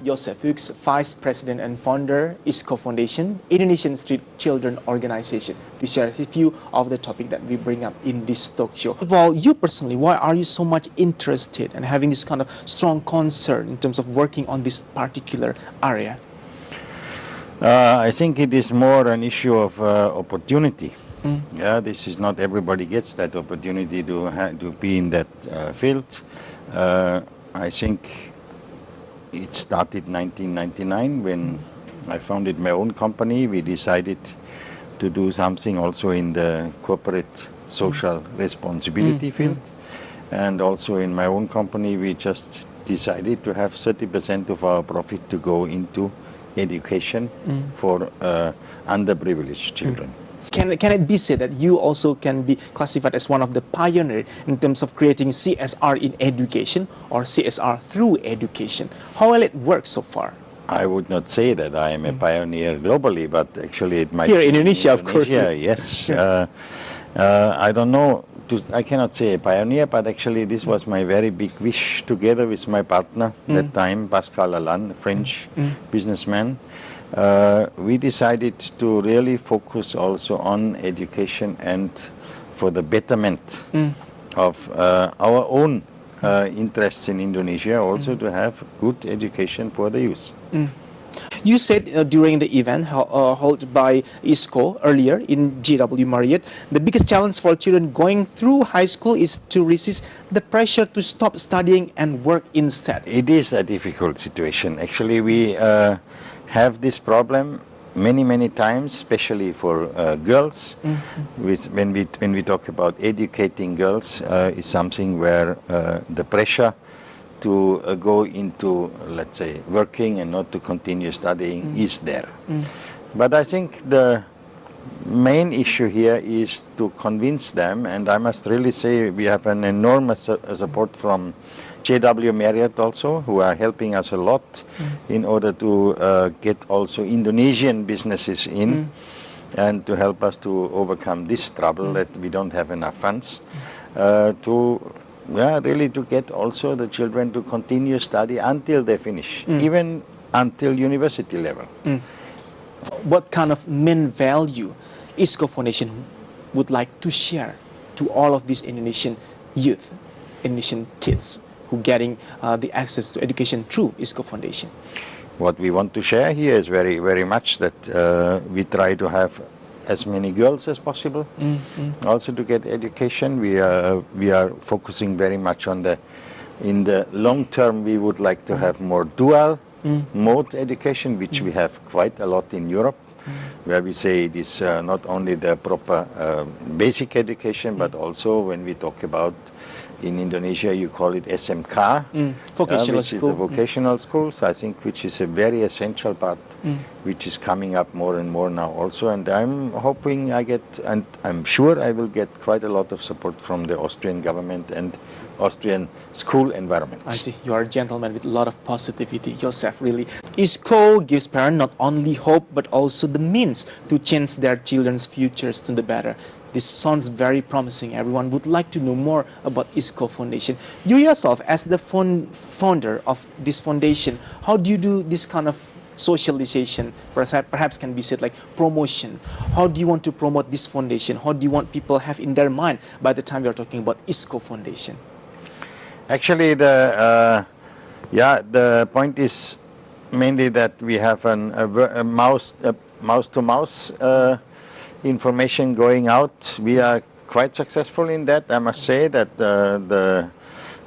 Josef Fuchs, Vice President and Founder, ISCO Foundation, Indonesian Street Children Organization, to share a few of the topic that we bring up in this talk show. First of all, you personally, why are you so much interested and having this kind of strong concern in terms of working on this particular area? I think it is more an issue of opportunity. Yeah, this is not everybody gets that opportunity to be in that field. I think it started 1999 when I founded my own company. We decided to do something also in the corporate social responsibility field. And also in my own company, we just decided to have 30% of our profit to go into education for underprivileged children. Can it be said that you also can be classified as one of the pioneers in terms of creating CSR in education or CSR through education? How will it work so far? I would not say that I am a pioneer globally, but actually it might Here be in Indonesia, of course. Yes. I don't know, I cannot say a pioneer, but actually this was my very big wish together with my partner at that time, Pascal Lalande, a French businessman. We decided to really focus also on education and for the betterment of our own interests in Indonesia, also to have good education for the youth. You said during the event held by ISCO earlier in GW Marriott, the biggest challenge for children going through high school is to resist the pressure to stop studying and work instead. It is a difficult situation. Actually, we have this problem many times, especially for girls. When we talk about educating girls, is something where the pressure to go into, let's say, working and not to continue studying is there. But I think the main issue here is to convince them, and I must really say we have an enormous support from JW Marriott also, who are helping us a lot in order to get also Indonesian businesses in and to help us to overcome this trouble that we don't have enough funds really to get also the children to continue study until they finish, even until university level. What kind of main value ISCO Foundation would like to share to all of these Indonesian youth, Indonesian kids who getting the access to education through ISCO Foundation? What we want to share here is very much that we try to have as many girls as possible also to get education. We are focusing very much on in the long term we would like to have more dual mode education, which we have quite a lot in Europe, where we say it is not only the proper basic education, but also when we talk about in Indonesia, you call it SMK, vocational which school. is the vocational schools, I think, which is a very essential part, which is coming up more and more now also. And I'm hoping and I'm sure I will get quite a lot of support from the Austrian government and Austrian school environments. I see. You are a gentleman with a lot of positivity, Josef, really. ISCO gives parents not only hope, but also the means to change their children's futures to the better. This sounds very promising. Everyone would like to know more about ISCO Foundation. You yourself, as the founder of this foundation, how do you do this kind of socialization? Perhaps can be said like promotion. How do you want to promote this foundation? How do you want people have in their mind by the time we are talking about ISCO Foundation? Actually, the point is mainly that we have a mouse-to-mouse information going out. We are quite successful in that. I must say that the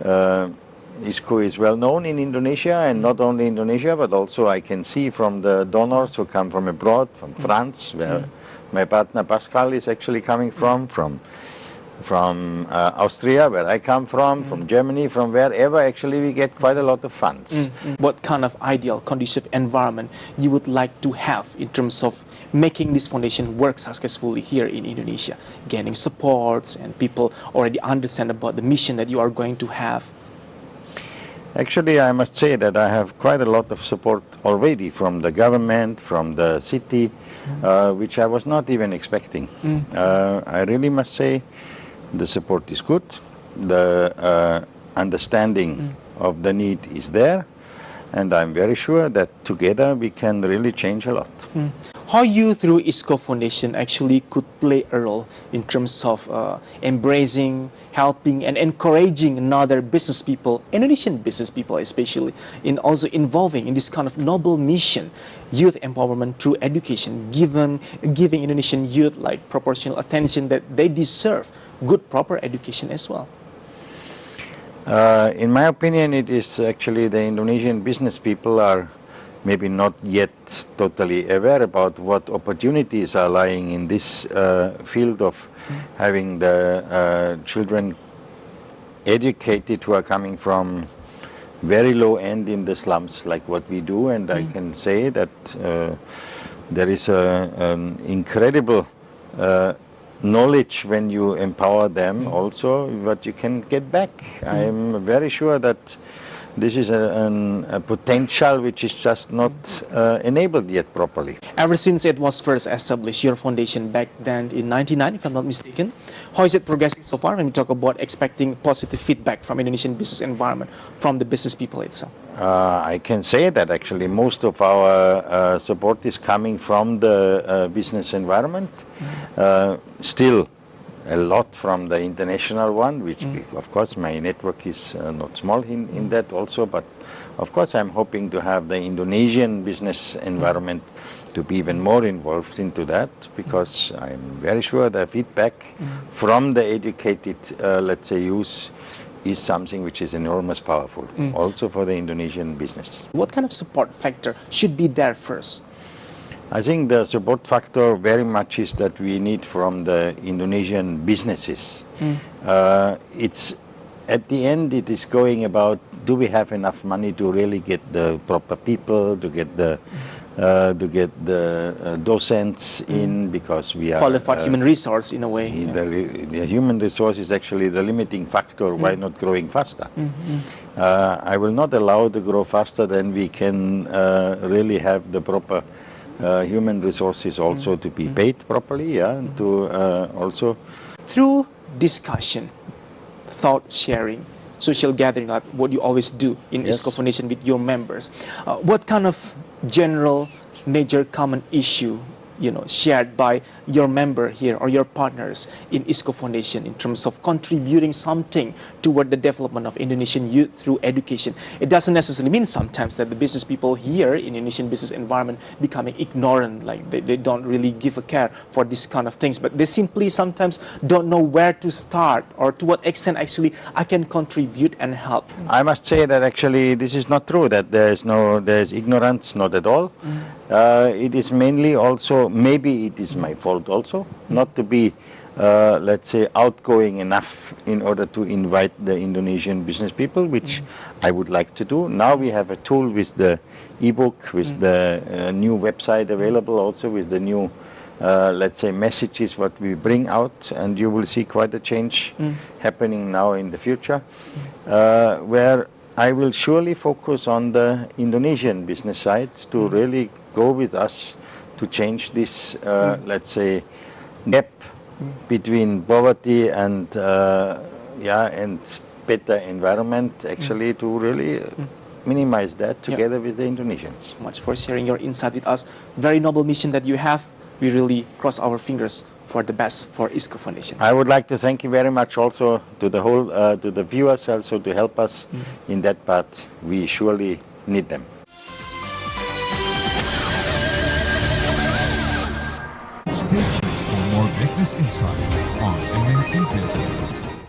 ISCO is well known in Indonesia, and not only Indonesia, but also I can see from the donors who come from abroad, from France, where my partner Pascal is actually coming from from Austria, where I come from Germany, from wherever. Actually, we get quite a lot of funds. What kind of ideal, conducive environment you would like to have in terms of making this foundation work successfully here in Indonesia, gaining supports and people already understand about the mission that you are going to have? Actually, I must say that I have quite a lot of support already from the government, from the city, which I was not even expecting. I really must say the support is good, the understanding of the need is there, and I'm very sure that together we can really change a lot. How you through ISCO Foundation actually could play a role in terms of embracing, helping and encouraging another business people, Indonesian business people especially, in also involving in this kind of noble mission, youth empowerment through education, giving Indonesian youth like proportional attention that they deserve, good proper education as well? In my opinion, it is actually the Indonesian business people are maybe not yet totally aware about what opportunities are lying in this field of having the children educated who are coming from very low end in the slums like what we do, and I can say that there is an incredible knowledge when you empower them also what you can get back. I am very sure that this is a potential which is just not enabled yet properly. Ever since it was first established, your foundation back then in 1999, if I'm not mistaken, how is it progressing so far when we talk about expecting positive feedback from Indonesian business environment, from the business people itself? I can say that actually most of our support is coming from the business environment. Still a lot from the international one, which of course my network is not small in that also, but of course I'm hoping to have the Indonesian business environment to be even more involved into that, because I'm very sure the feedback from the educated, let's say, youth is something which is enormous powerful, also for the Indonesian business. What kind of support factor should be there first? I think the support factor very much is that we need from the Indonesian businesses. It's at the end it is going about, do we have enough money to really get the proper people, to get the docents in, because we are Qualified human resource in a way. The human resource is actually the limiting factor. Why not growing faster? I will not allow to grow faster than we can really have the proper human resources also to be paid properly, to also through discussion, thought sharing, social gathering, like what you always do in ISCO Foundation with your members. What kind of general major common issue shared by your member here or your partners in ISCO Foundation in terms of contributing something toward the development of Indonesian youth through education? It doesn't necessarily mean sometimes that the business people here in Indonesian business environment becoming ignorant, like they don't really give a care for this kind of things, but they simply sometimes don't know where to start or to what extent actually I can contribute and help. I must say that actually this is not true, that there's ignorance, not at all. It is mainly also, maybe it is my fault also, not to be, let's say, outgoing enough in order to invite the Indonesian business people, which I would like to do. Now we have a tool with the ebook, with the new website available, also with the new, let's say, messages what we bring out, and you will see quite a change happening now in the future, where I will surely focus on the Indonesian business side to really go with us to change this, let's say, gap between poverty and and better environment, actually, to really minimize that together with the Indonesians. Much for sharing your insight with us. Very noble mission that you have. We really cross our fingers for the best for ISCO Foundation. I would like to thank you very much also to the whole, to the viewers also to help us in that part. We surely need them. Stay tuned for more business insights on MNC Business.